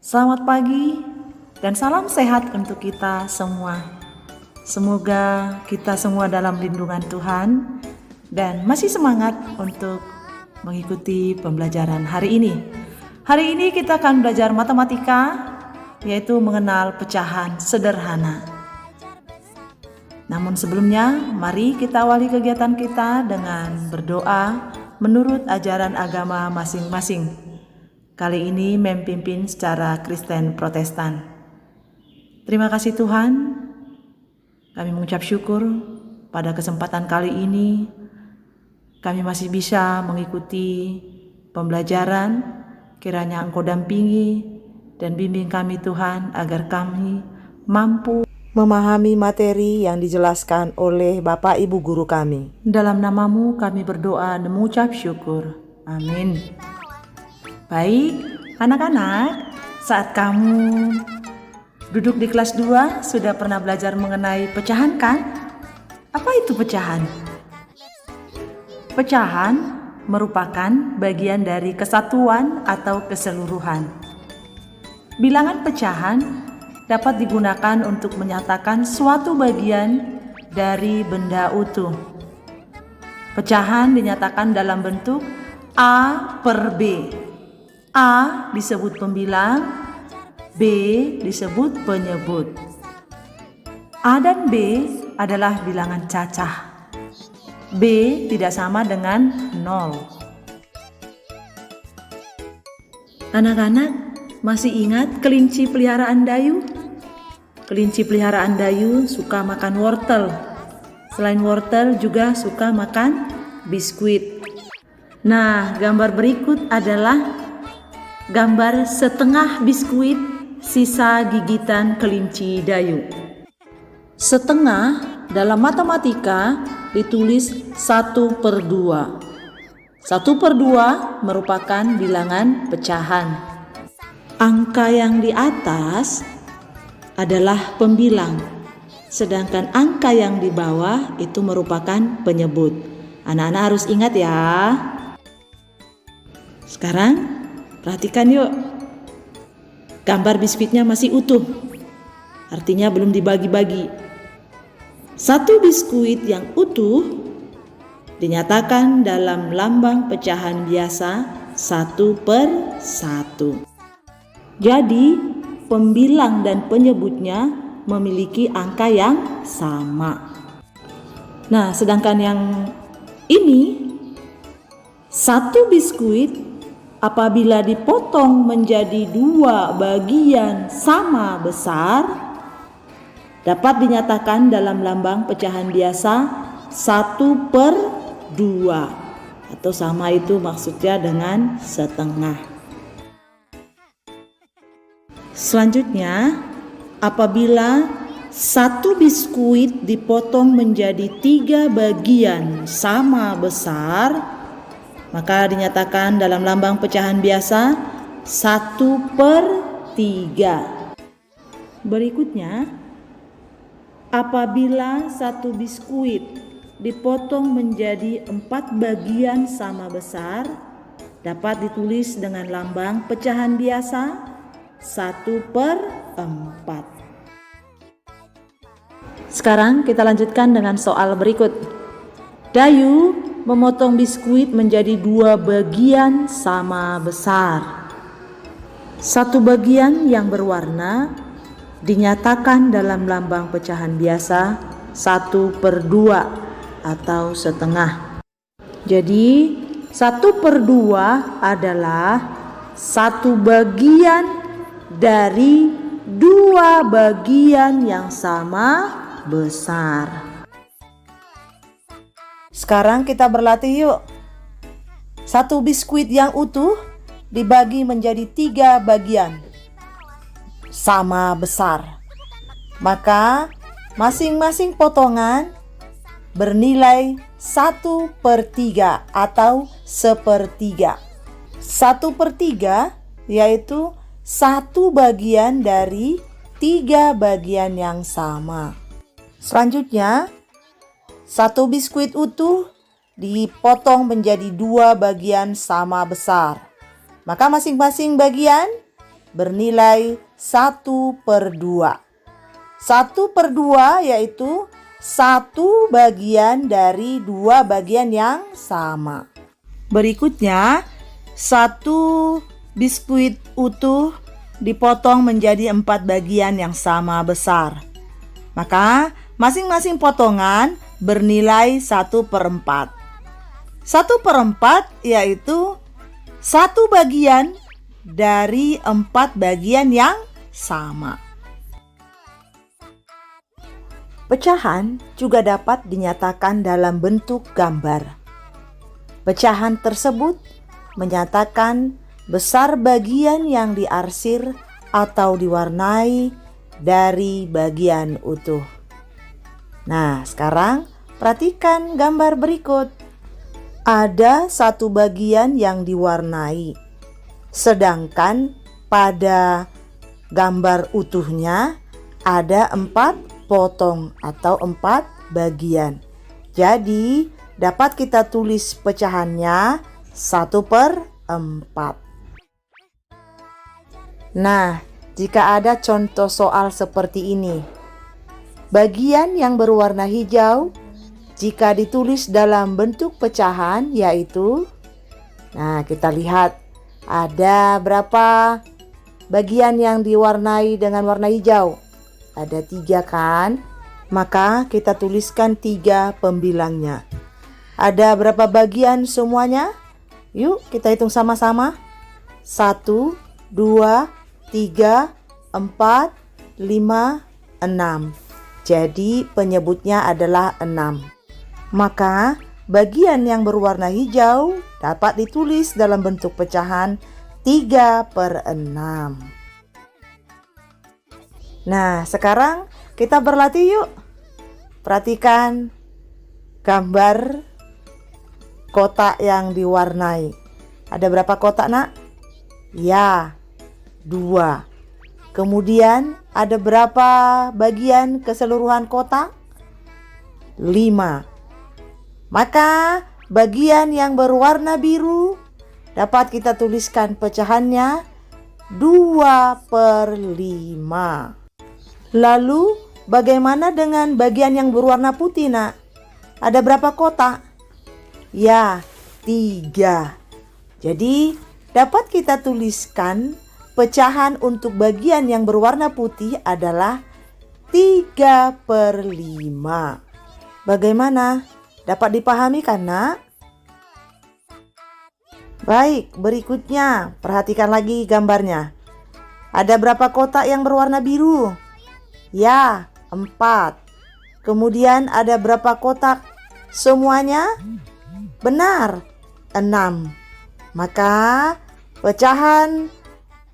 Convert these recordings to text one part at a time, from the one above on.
Selamat pagi dan salam sehat untuk kita semua. Semoga kita semua dalam lindungan Tuhan dan masih semangat untuk mengikuti pembelajaran hari ini. Hari ini kita akan belajar matematika, yaitu mengenal pecahan sederhana. Namun sebelumnya, mari kita awali kegiatan kita dengan berdoa menurut ajaran agama masing-masing. Kali ini memimpin secara Kristen Protestan. Terima kasih Tuhan, kami mengucap syukur pada kesempatan kali ini kami masih bisa mengikuti pembelajaran. Kiranya Engkau dampingi dan bimbing kami Tuhan agar kami mampu memahami materi yang dijelaskan oleh Bapak Ibu Guru kami. Dalam namamu kami berdoa dan mengucap syukur. Amin. Baik, anak-anak, saat kamu duduk di kelas 2 sudah pernah belajar mengenai pecahan kan? Apa itu pecahan? Pecahan merupakan bagian dari kesatuan atau keseluruhan. Bilangan pecahan dapat digunakan untuk menyatakan suatu bagian dari benda utuh. Pecahan dinyatakan dalam bentuk A per B. A disebut pembilang, B disebut penyebut. A dan B adalah bilangan cacah. B tidak sama dengan 0. Anak-anak masih ingat kelinci peliharaan Dayu? Kelinci peliharaan Dayu suka makan wortel. Selain wortel juga suka makan biskuit. Nah, gambar berikut adalah gambar setengah biskuit sisa gigitan kelinci Dayu. Setengah dalam matematika ditulis 1/2. 1/2 merupakan bilangan pecahan. Angka yang di atas adalah pembilang, sedangkan angka yang di bawah itu merupakan penyebut. Anak-anak harus ingat ya. Sekarang perhatikan yuk, gambar biskuitnya masih utuh, artinya belum dibagi-bagi. Satu biskuit yang utuh dinyatakan dalam lambang pecahan biasa 1/1. Jadi pembilang dan penyebutnya memiliki angka yang sama. Nah, sedangkan yang ini, satu biskuit apabila dipotong menjadi 2 bagian sama besar, dapat dinyatakan dalam lambang pecahan biasa 1/2, atau sama itu maksudnya dengan setengah. Selanjutnya, apabila satu biskuit dipotong menjadi 3 bagian sama besar, maka dinyatakan dalam lambang pecahan biasa 1/3. Berikutnya, apabila satu biskuit dipotong menjadi 4 bagian sama besar, dapat ditulis dengan lambang pecahan biasa 1/4. Sekarang kita lanjutkan dengan soal berikut. Dayu memotong biskuit menjadi 2 bagian sama besar. Satu bagian yang berwarna dinyatakan dalam lambang pecahan biasa 1/2 atau setengah. Jadi 1/2 adalah satu bagian dari 2 bagian yang sama besar. Sekarang kita berlatih yuk. Satu biskuit yang utuh dibagi menjadi 3 bagian sama besar. Maka masing-masing potongan bernilai 1/3 atau 1/3. 1/3 yaitu satu bagian dari 3 bagian yang sama. Selanjutnya, satu biskuit utuh dipotong menjadi 2 bagian sama besar. Maka masing-masing bagian bernilai 1/2. 1/2 yaitu 1 bagian dari 2 bagian yang sama. Berikutnya, 1 biskuit utuh dipotong menjadi 4 bagian yang sama besar. Maka masing-masing potongan bernilai 1/4. 1/4 yaitu 1 bagian dari 4 bagian yang sama. Pecahan juga dapat dinyatakan dalam bentuk gambar. Pecahan tersebut menyatakan besar bagian yang diarsir atau diwarnai dari bagian utuh. Nah, sekarang perhatikan gambar berikut. Ada 1 bagian yang diwarnai, sedangkan pada gambar utuhnya ada 4 potong atau 4 bagian. Jadi dapat kita tulis pecahannya 1/4. Nah, jika ada contoh soal seperti ini, bagian yang berwarna hijau jika ditulis dalam bentuk pecahan yaitu, nah kita lihat ada berapa bagian yang diwarnai dengan warna hijau? Ada 3 kan? Maka kita tuliskan 3 pembilangnya. Ada berapa bagian semuanya? Yuk kita hitung sama-sama. 1, 2, 3, 4, 5, 6. Jadi penyebutnya adalah 6. Maka bagian yang berwarna hijau dapat ditulis dalam bentuk pecahan 3/6. Nah, sekarang kita berlatih yuk. Perhatikan gambar kotak yang diwarnai. Ada berapa kotak, Nak? Ya, 2. Kemudian ada berapa bagian keseluruhan kotak? 5. Maka bagian yang berwarna biru dapat kita tuliskan pecahannya 2/5. Lalu bagaimana dengan bagian yang berwarna putih, Nak? Ada berapa kotak? Ya, 3. Jadi dapat kita tuliskan pecahan untuk bagian yang berwarna putih adalah 3/5. Bagaimana? Dapat dipahami kan, Nak? Baik, berikutnya perhatikan lagi gambarnya. Ada berapa kotak yang berwarna biru? Ya, 4. Kemudian ada berapa kotak semuanya? Benar, 6. Maka pecahan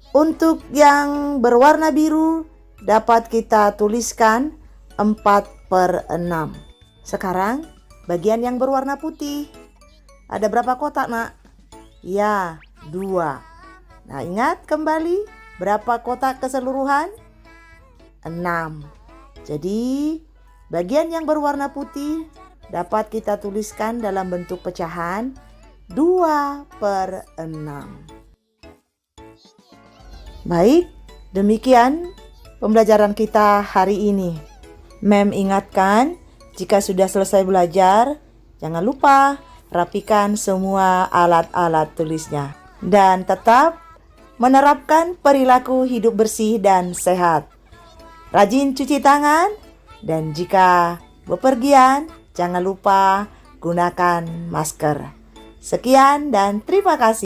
untuk yang berwarna biru dapat kita tuliskan 4/6. Sekarang bagian yang berwarna putih. Ada berapa kotak, Nak? Ya, 2. Nah, ingat kembali berapa kotak keseluruhan? 6. Jadi bagian yang berwarna putih dapat kita tuliskan dalam bentuk pecahan 2/6. Baik, demikian pembelajaran kita hari ini. Mem ingatkan, jika sudah selesai belajar, jangan lupa rapikan semua alat-alat tulisnya. Dan tetap menerapkan perilaku hidup bersih dan sehat. Rajin cuci tangan, dan jika bepergian, jangan lupa gunakan masker. Sekian dan terima kasih.